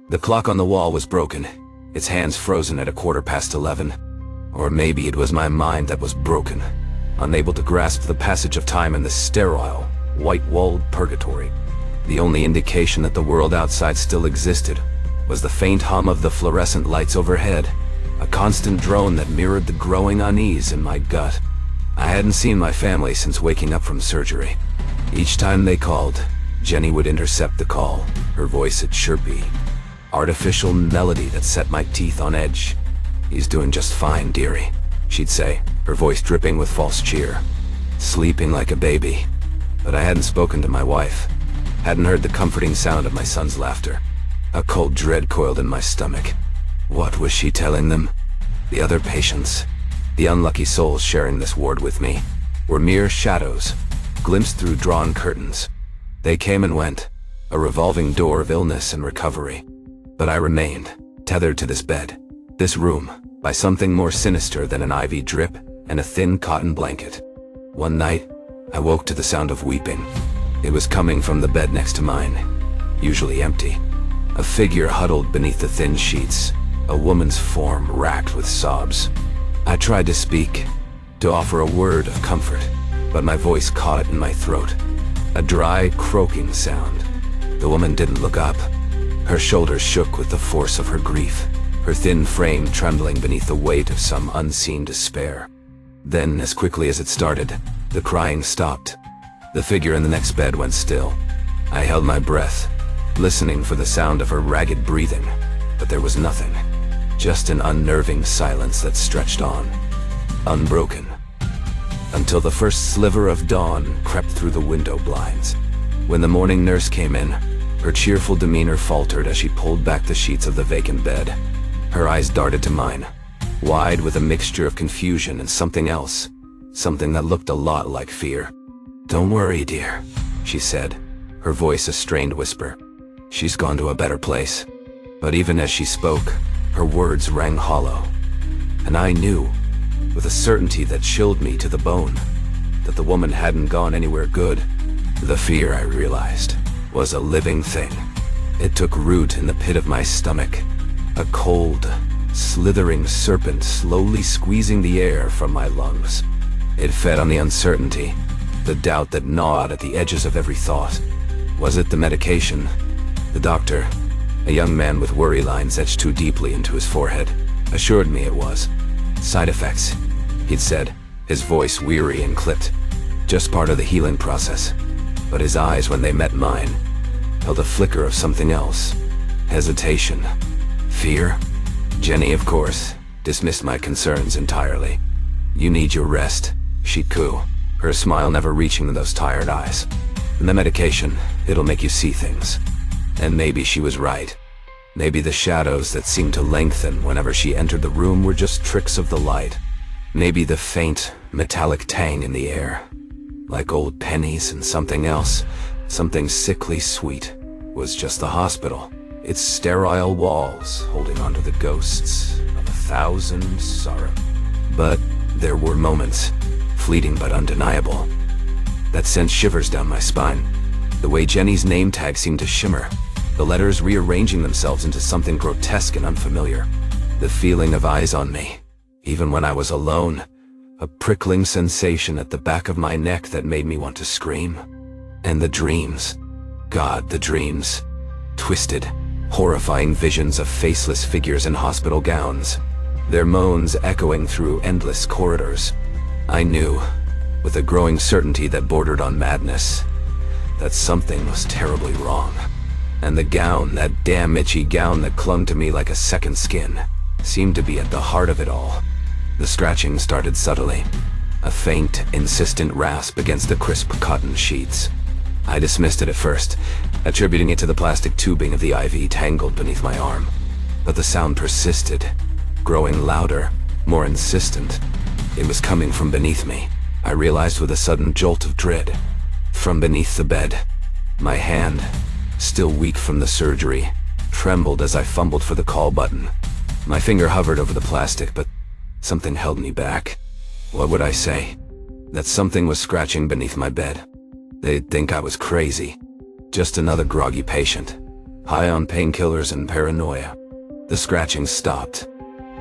The clock on the wall was broken, its hands frozen at 11:15. Or maybe it was my mind that was broken, unable to grasp the passage of time in this sterile, white-walled purgatory. The only indication that the world outside still existed was the faint hum of the fluorescent lights overhead, a constant drone that mirrored the growing unease in my gut. I hadn't seen my family since waking up from surgery. Each time they called, Jenny would intercept the call, her voice a chirpy, artificial melody that set my teeth on edge. "He's doing just fine, dearie," she'd say, her voice dripping with false cheer. "Sleeping like a baby." But I hadn't spoken to my wife, hadn't heard the comforting sound of my son's laughter. A cold dread coiled in my stomach. What was she telling them? The other patients, the unlucky souls sharing this ward with me, were mere shadows, glimpsed through drawn curtains. They came and went, a revolving door of illness and recovery. But I remained, tethered to this bed, this room, by something more sinister than an IV drip and a thin cotton blanket. One night, I woke to the sound of weeping. It was coming from the bed next to mine, usually empty. A figure huddled beneath the thin sheets, a woman's form racked with sobs. I tried to speak, to offer a word of comfort, but my voice caught it in my throat. A dry, croaking sound. The woman didn't look up. Her shoulders shook with the force of her grief, her thin frame trembling beneath the weight of some unseen despair. Then, as quickly as it started, the crying stopped. The figure in the next bed went still. I held my breath, listening for the sound of her ragged breathing, but there was nothing. Just an unnerving silence that stretched on, unbroken, until the first sliver of dawn crept through the window blinds. When the morning nurse came in, her cheerful demeanor faltered as she pulled back the sheets of the vacant bed. Her eyes darted to mine, wide with a mixture of confusion and something else, something that looked a lot like fear. "Don't worry, dear," she said, her voice a strained whisper. "She's gone to a better place." But even as she spoke, her words rang hollow. And I knew, with a certainty that chilled me to the bone, that the woman hadn't gone anywhere good. The fear, I realized, was a living thing. It took root in the pit of my stomach, a cold, slithering serpent slowly squeezing the air from my lungs. It fed on the uncertainty, the doubt that gnawed at the edges of every thought. Was it the medication? The doctor, a young man with worry lines etched too deeply into his forehead, assured me it was. "Side effects," he'd said, his voice weary and clipped. "Just part of the healing process." But his eyes, when they met mine, held a flicker of something else. Hesitation. Fear? Jenny, of course, dismissed my concerns entirely. "You need your rest," she'd coo, her smile never reaching those tired eyes. "And the medication, it'll make you see things." And maybe she was right. Maybe the shadows that seemed to lengthen whenever she entered the room were just tricks of the light. Maybe the faint, metallic tang in the air, like old pennies and something else, something sickly sweet, was just the hospital, its sterile walls holding onto the ghosts of 1,000 sorrows. But there were moments, fleeting but undeniable, that sent shivers down my spine. The way Jenny's name tag seemed to shimmer, the letters rearranging themselves into something grotesque and unfamiliar. The feeling of eyes on me, even when I was alone, a prickling sensation at the back of my neck that made me want to scream. And the dreams. God, the dreams. Twisted, horrifying visions of faceless figures in hospital gowns, their moans echoing through endless corridors. I knew, with a growing certainty that bordered on madness, that something was terribly wrong. And the gown, that damn itchy gown that clung to me like a second skin, seemed to be at the heart of it all. The scratching started subtly, a faint, insistent rasp against the crisp cotton sheets. I dismissed it at first, attributing it to the plastic tubing of the IV tangled beneath my arm. But the sound persisted, growing louder, more insistent. It was coming from beneath me, I realized with a sudden jolt of dread. From beneath the bed, my hand, still weak from the surgery, trembled as I fumbled for the call button. My finger hovered over the plastic, but something held me back. What would I say? That something was scratching beneath my bed. They'd think I was crazy. Just another groggy patient. high on painkillers and paranoia. The scratching stopped.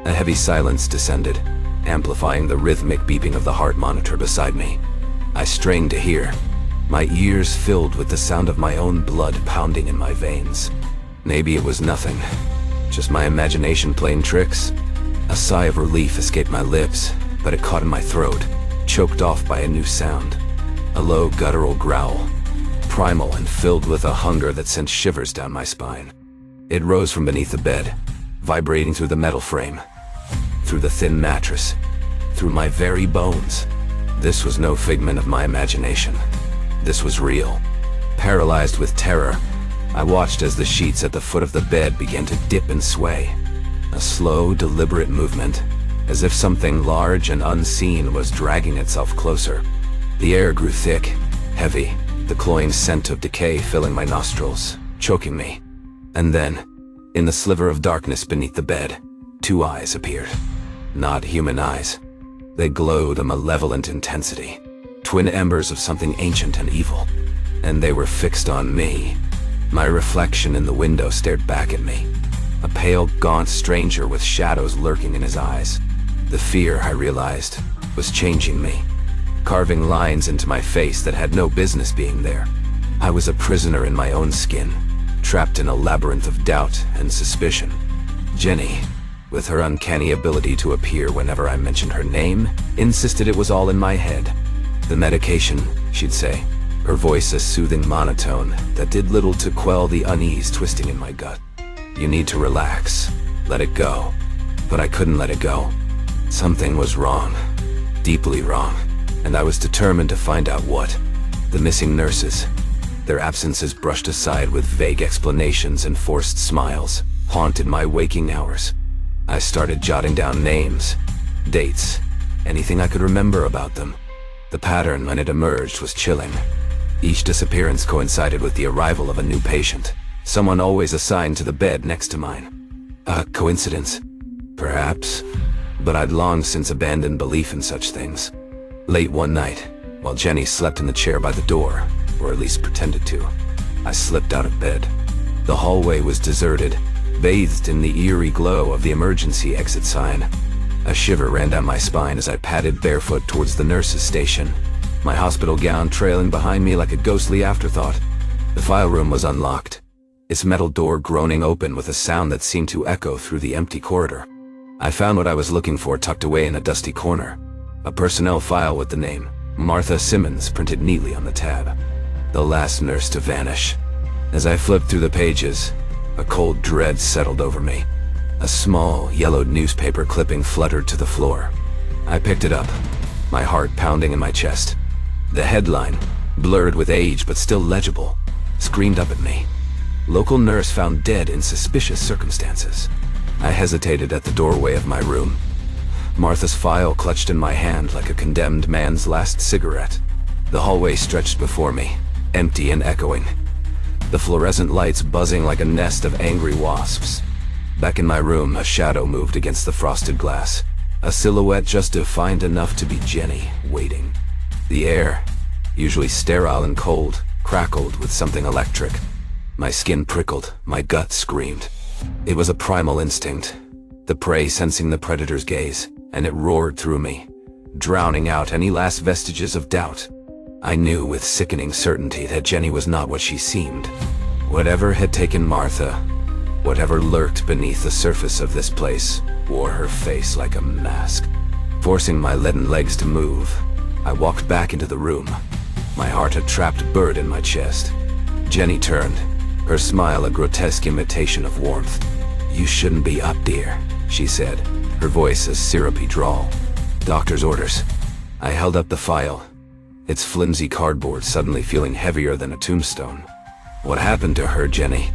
A heavy silence descended, amplifying the rhythmic beeping of the heart monitor beside me. I strained to hear, my ears filled with the sound of my own blood pounding in my veins. Maybe it was nothing, just my imagination playing tricks. A sigh of relief escaped my lips, but it caught in my throat, choked off by a new sound. A low guttural growl, primal and filled with a hunger that sent shivers down my spine. It rose from beneath the bed, vibrating through the metal frame, through the thin mattress, through my very bones. This was no figment of my imagination. This was real. Paralyzed with terror, I watched as the sheets at the foot of the bed began to dip and sway. A slow, deliberate movement, as if something large and unseen was dragging itself closer. The air grew thick, heavy, the cloying scent of decay filling my nostrils, choking me. And then, in the sliver of darkness beneath the bed, two eyes appeared. Not human eyes. They glowed a malevolent intensity, twin embers of something ancient and evil. And they were fixed on me. My reflection in the window stared back at me. A pale, gaunt stranger with shadows lurking in his eyes. The fear, I realized, was changing me, carving lines into my face that had no business being there. I was a prisoner in my own skin, trapped in a labyrinth of doubt and suspicion. Jenny, with her uncanny ability to appear whenever I mentioned her name, insisted it was all in my head. The medication, she'd say, her voice a soothing monotone that did little to quell the unease twisting in my gut. You need to relax, let it go. But I couldn't let it go. Something was wrong, deeply wrong, and I was determined to find out what. The missing nurses, their absences brushed aside with vague explanations and forced smiles, haunted my waking hours. I started jotting down names, dates, anything I could remember about them. The pattern when it emerged was chilling. Each disappearance coincided with the arrival of a new patient, someone always assigned to the bed next to mine. A coincidence? Perhaps, but I'd long since abandoned belief in such things. Late one night, while Jenny slept in the chair by the door, or at least pretended to, I slipped out of bed. The hallway was deserted, bathed in the eerie glow of the emergency exit sign. A shiver ran down my spine as I padded barefoot towards the nurse's station, my hospital gown trailing behind me like a ghostly afterthought. The file room was unlocked, its metal door groaning open with a sound that seemed to echo through the empty corridor. I found what I was looking for tucked away in a dusty corner, a personnel file with the name Martha Simmons printed neatly on the tab. The last nurse to vanish. As I flipped through the pages, a cold dread settled over me. A small, yellowed newspaper clipping fluttered to the floor. I picked it up, my heart pounding in my chest. The headline, blurred with age but still legible, screamed up at me. Local nurse found dead in suspicious circumstances. I hesitated at the doorway of my room. Martha's file clutched in my hand like a condemned man's last cigarette. The hallway stretched before me, empty and echoing, the fluorescent lights buzzing like a nest of angry wasps. Back in my room, a shadow moved against the frosted glass, a silhouette just defined enough to be Jenny, waiting. The air, usually sterile and cold, crackled with something electric. My skin prickled, my gut screamed. It was a primal instinct, the prey sensing the predator's gaze, and it roared through me, drowning out any last vestiges of doubt. I knew with sickening certainty that Jenny was not what she seemed. Whatever had taken Martha, whatever lurked beneath the surface of this place, wore her face like a mask. Forcing my leaden legs to move, I walked back into the room, my heart a trapped bird in my chest. Jenny turned, her smile a grotesque imitation of warmth. "You shouldn't be up, dear," she said, her voice a syrupy drawl. "Doctor's orders." I held up the file, its flimsy cardboard suddenly feeling heavier than a tombstone. "What happened to her, Jenny?"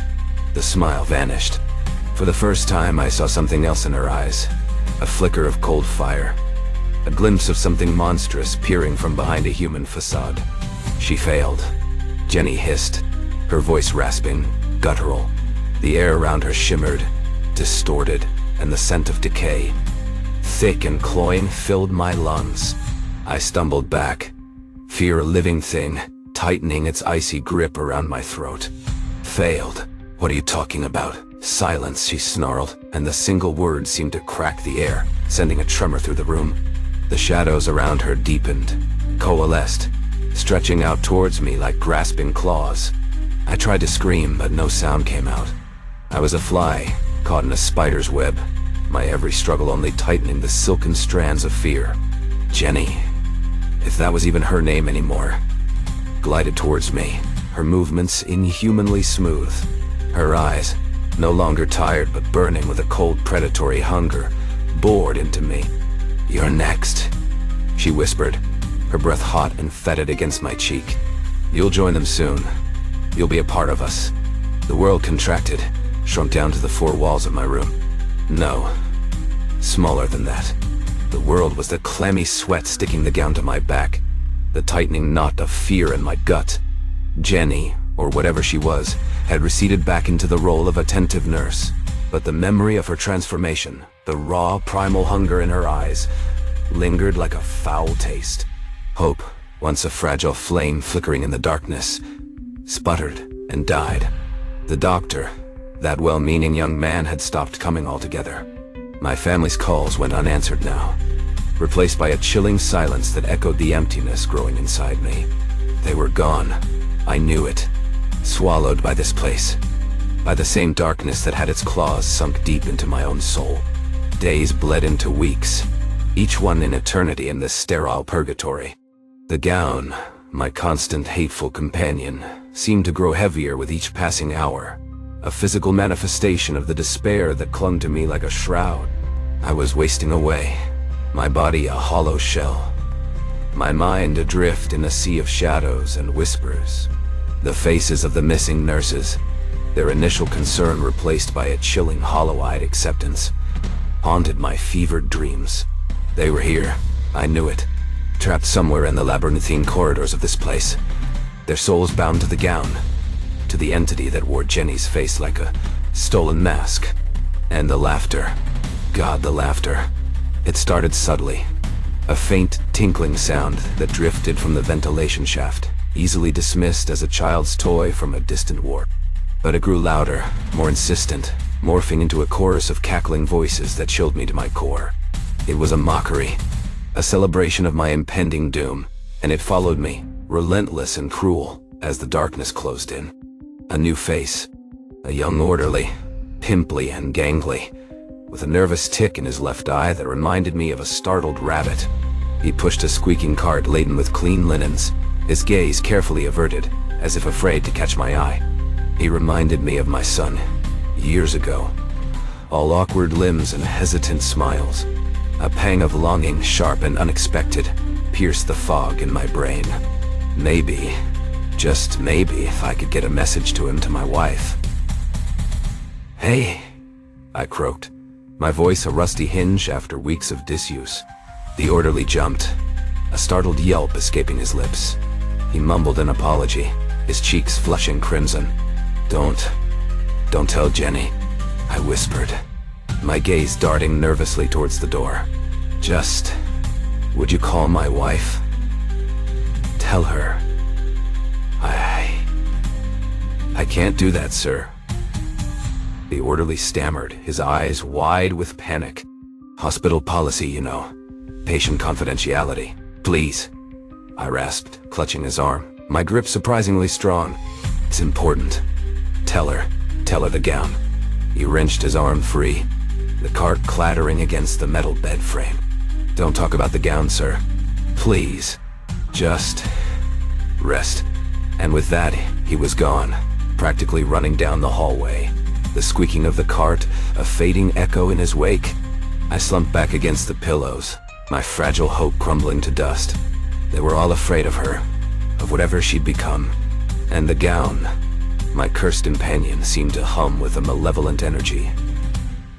The smile vanished. For the first time, I saw something else in her eyes, a flicker of cold fire, a glimpse of something monstrous peering from behind a human facade. "She failed," Jenny hissed, her voice rasping, guttural. The air around her shimmered, distorted, and the scent of decay, thick and cloying, filled my lungs. I stumbled back, fear a living thing, tightening its icy grip around my throat. Failed? "What are you talking about?" "Silence," she snarled, and the single word seemed to crack the air, sending a tremor through the room. The shadows around her deepened, coalesced, stretching out towards me like grasping claws. I tried to scream, but no sound came out. I was a fly, caught in a spider's web, my every struggle only tightening the silken strands of fear. Jenny, if that was even her name anymore, glided towards me, her movements inhumanly smooth. Her eyes, no longer tired but burning with a cold predatory hunger, bored into me. "You're next," she whispered, her breath hot and fetid against my cheek. "You'll join them soon. You'll be a part of us." The world contracted, shrunk down to the four walls of my room. No, smaller than that. The world was the clammy sweat sticking the gown to my back, the tightening knot of fear in my gut. Jenny, or whatever she was, had receded back into the role of attentive nurse, but the memory of her transformation, the raw, primal hunger in her eyes, lingered like a foul taste. Hope, once a fragile flame flickering in the darkness, sputtered and died. The doctor, that well-meaning young man, had stopped coming altogether. My family's calls went unanswered now, replaced by a chilling silence that echoed the emptiness growing inside me. They were gone. I knew it. Swallowed by this place, by the same darkness that had its claws sunk deep into my own soul. Days bled into weeks, each one an eternity in this sterile purgatory. The gown, my constant hateful companion, seemed to grow heavier with each passing hour, a physical manifestation of the despair that clung to me like a shroud. I was wasting away, my body a hollow shell, my mind adrift in a sea of shadows and whispers. The faces of the missing nurses, their initial concern replaced by a chilling hollow-eyed acceptance, haunted my fevered dreams. They were here, I knew it, trapped somewhere in the labyrinthine corridors of this place, their souls bound to the gown, to the entity that wore Jenny's face like a stolen mask. And the laughter. God, the laughter. It started subtly, a faint tinkling sound that drifted from the ventilation shaft, easily dismissed as a child's toy from a distant war. But it grew louder, more insistent, morphing into a chorus of cackling voices that chilled me to my core. It was a mockery, a celebration of my impending doom, and it followed me, relentless and cruel, as the darkness closed in. A new face, a young orderly, pimply and gangly, with a nervous tick in his left eye that reminded me of a startled rabbit. He pushed a squeaking cart laden with clean linens, his gaze carefully averted, as if afraid to catch my eye. He reminded me of my son, years ago. All awkward limbs and hesitant smiles. A pang of longing, sharp and unexpected, pierced the fog in my brain. Maybe, just maybe, if I could get a message to him, to my wife. "Hey," I croaked, my voice a rusty hinge after weeks of disuse. The orderly jumped, a startled yelp escaping his lips. He mumbled an apology, his cheeks flushing crimson. Don't tell Jenny," I whispered, my gaze darting nervously towards the door. "Just, would you call my wife? Tell her. I can't do that, sir." The orderly stammered, his eyes wide with panic. "Hospital policy, you know. Patient confidentiality. Please," I rasped, clutching his arm, my grip surprisingly strong. "It's important. Tell her the gown." He wrenched his arm free, the cart clattering against the metal bed frame. "Don't talk about the gown, sir. Please. Just rest." And with that, he was gone, practically running down the hallway, the squeaking of the cart a fading echo in his wake. I slumped back against the pillows, my fragile hope crumbling to dust. They were all afraid of her, of whatever she'd become. And the gown, my cursed companion, seemed to hum with a malevolent energy,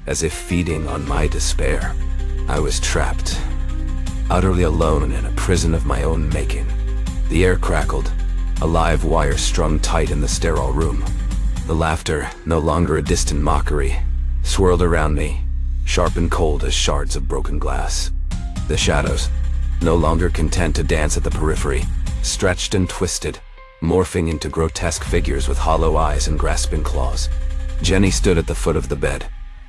as if feeding on my despair. I was trapped, utterly alone in a prison of my own making. The air crackled, a live wire strung tight in the sterile room. The laughter, no longer a distant mockery, swirled around me, sharp and cold as shards of broken glass. The shadows, no longer content to dance at the periphery, stretched and twisted, morphing into grotesque figures with hollow eyes and grasping claws. Jenny stood at the foot of the bed,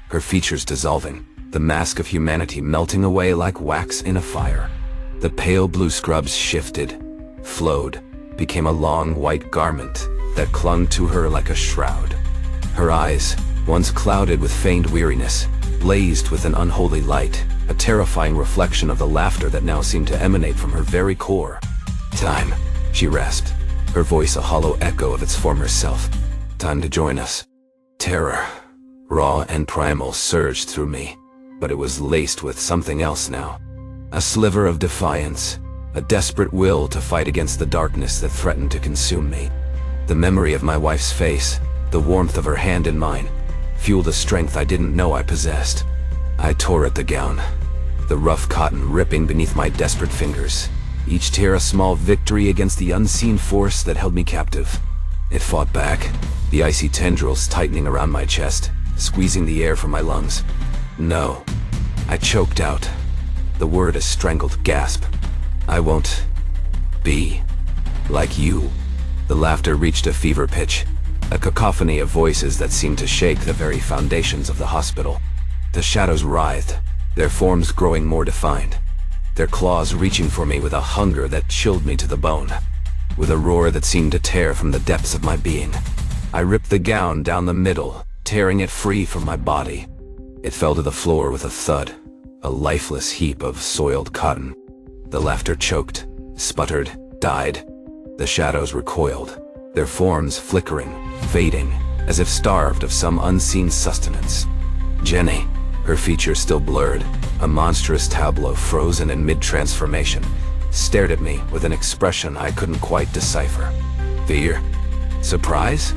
her features dissolving, the mask of humanity melting away like wax in a fire. The pale blue scrubs shifted, flowed, became a long white garment that clung to her like a shroud. Her eyes, once clouded with feigned weariness, blazed with an unholy light, a terrifying reflection of the laughter that now seemed to emanate from her very core. "Time," she rasped, her voice a hollow echo of its former self. "Time to join us." Terror, raw and primal, surged through me, but it was laced with something else now. A sliver of defiance, a desperate will to fight against the darkness that threatened to consume me. The memory of my wife's face, the warmth of her hand in mine, fueled a strength I didn't know I possessed. I tore at the gown, the rough cotton ripping beneath my desperate fingers, each tear a small victory against the unseen force that held me captive. It fought back, the icy tendrils tightening around my chest, squeezing the air from my lungs. "No," I choked out, the word a strangled gasp. "I won't be like you." The laughter reached a fever pitch, a cacophony of voices that seemed to shake the very foundations of the hospital. The shadows writhed, their forms growing more defined, their claws reaching for me with a hunger that chilled me to the bone. With a roar that seemed to tear from the depths of my being, I ripped the gown down the middle, tearing it free from my body. It fell to the floor with a thud, a lifeless heap of soiled cotton. The laughter choked, sputtered, died. The shadows recoiled, their forms flickering, fading, as if starved of some unseen sustenance. Jenny, her features still blurred, a monstrous tableau frozen in mid-transformation, stared at me with an expression I couldn't quite decipher. Fear? Surprise?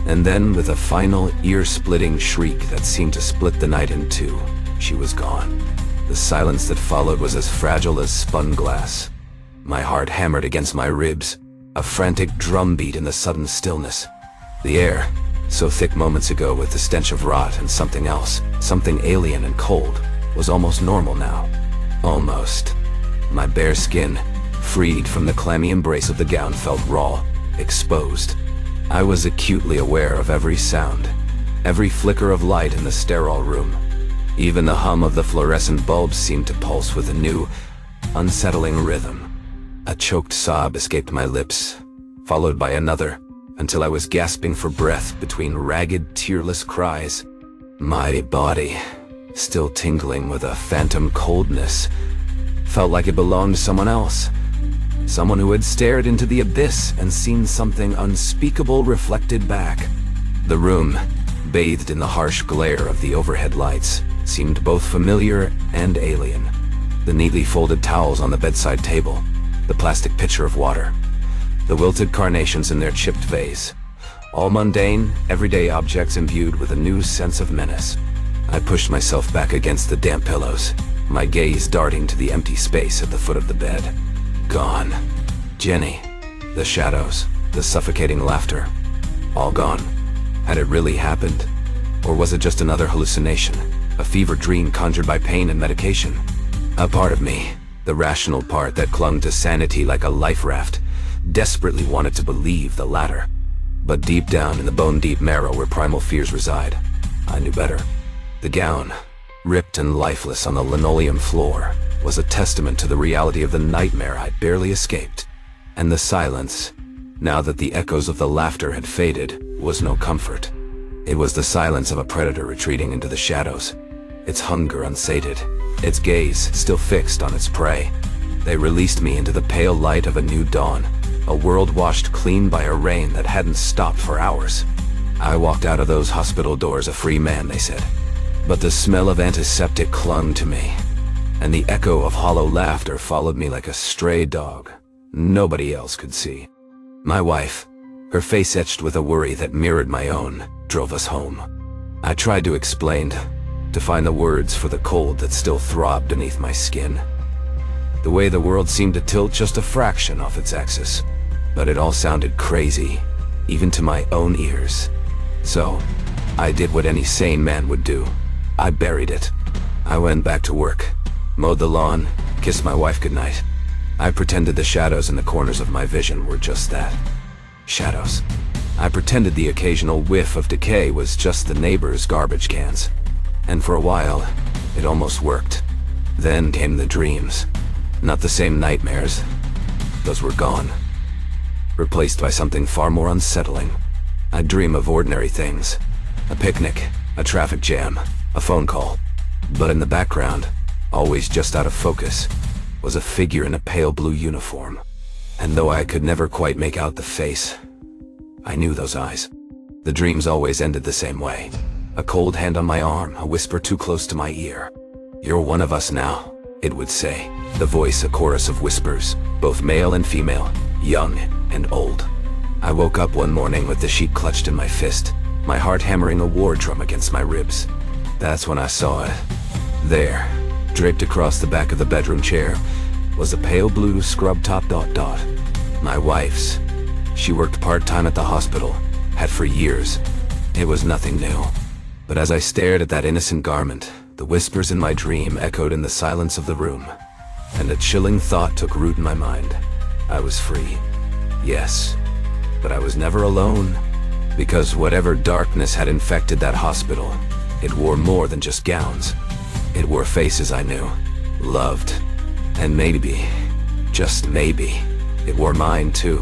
And then, with a final, ear-splitting shriek that seemed to split the night in two, she was gone. The silence that followed was as fragile as spun glass. My heart hammered against my ribs, a frantic drumbeat in the sudden stillness. The air, so thick moments ago with the stench of rot and something else, something alien and cold, was almost normal now. Almost. My bare skin, freed from the clammy embrace of the gown, felt raw, exposed. I was acutely aware of every sound, every flicker of light in the sterile room. Even the hum of the fluorescent bulbs seemed to pulse with a new, unsettling rhythm. A choked sob escaped my lips, followed by another, until I was gasping for breath between ragged, tearless cries. My body, still tingling with a phantom coldness, felt like it belonged to someone else. Someone who had stared into the abyss and seen something unspeakable reflected back. The room, bathed in the harsh glare of the overhead lights, seemed both familiar and alien. The neatly folded towels on the bedside table, the plastic pitcher of water, the wilted carnations in their chipped vase. All mundane, everyday objects imbued with a new sense of menace. I pushed myself back against the damp pillows, my gaze darting to the empty space at the foot of the bed. Gone. Jenny, the shadows, the suffocating laughter, all gone. Had it really happened? Or was it just another hallucination, a fever dream conjured by pain and medication? A part of me, the rational part that clung to sanity like a life raft, desperately wanted to believe the latter. But deep down in the bone-deep marrow where primal fears reside, I knew better. The gown, ripped and lifeless on the linoleum floor, was a testament to the reality of the nightmare I'd barely escaped. And the silence, now that the echoes of the laughter had faded, was no comfort. It was the silence of a predator retreating into the shadows, its hunger unsated, its gaze still fixed on its prey. They released me into the pale light of a new dawn, a world washed clean by a rain that hadn't stopped for hours. I walked out of those hospital doors a free man, they said. But the smell of antiseptic clung to me, and the echo of hollow laughter followed me like a stray dog nobody else could see. My wife, her face etched with a worry that mirrored my own, drove us home. I tried to explain, to find the words for the cold that still throbbed beneath my skin. The way the world seemed to tilt just a fraction off its axis, but it all sounded crazy, even to my own ears. So, I did what any sane man would do. I buried it. I went back to work, mowed the lawn, kissed my wife goodnight. I pretended the shadows in the corners of my vision were just that. Shadows. I pretended the occasional whiff of decay was just the neighbor's garbage cans. And for a while, it almost worked. Then came the dreams. Not the same nightmares. Those were gone. Replaced by something far more unsettling. I'd dream of ordinary things. A picnic, a traffic jam, a phone call. But in the background, always just out of focus, was a figure in a pale blue uniform. And though I could never quite make out the face, I knew those eyes. The dreams always ended the same way. A cold hand on my arm, a whisper too close to my ear. "You're one of us now," it would say. The voice a chorus of whispers, both male and female, young and old. I woke up one morning with the sheet clutched in my fist, my heart hammering a war drum against my ribs. That's when I saw it. There, draped across the back of the bedroom chair, was a pale blue scrub top ... My wife's. She worked part-time at the hospital, had for years. It was nothing new. But as I stared at that innocent garment, the whispers in my dream echoed in the silence of the room. And a chilling thought took root in my mind. I was free. Yes. But I was never alone. Because whatever darkness had infected that hospital, it wore more than just gowns. It wore faces I knew, loved. And maybe, just maybe, it wore mine too.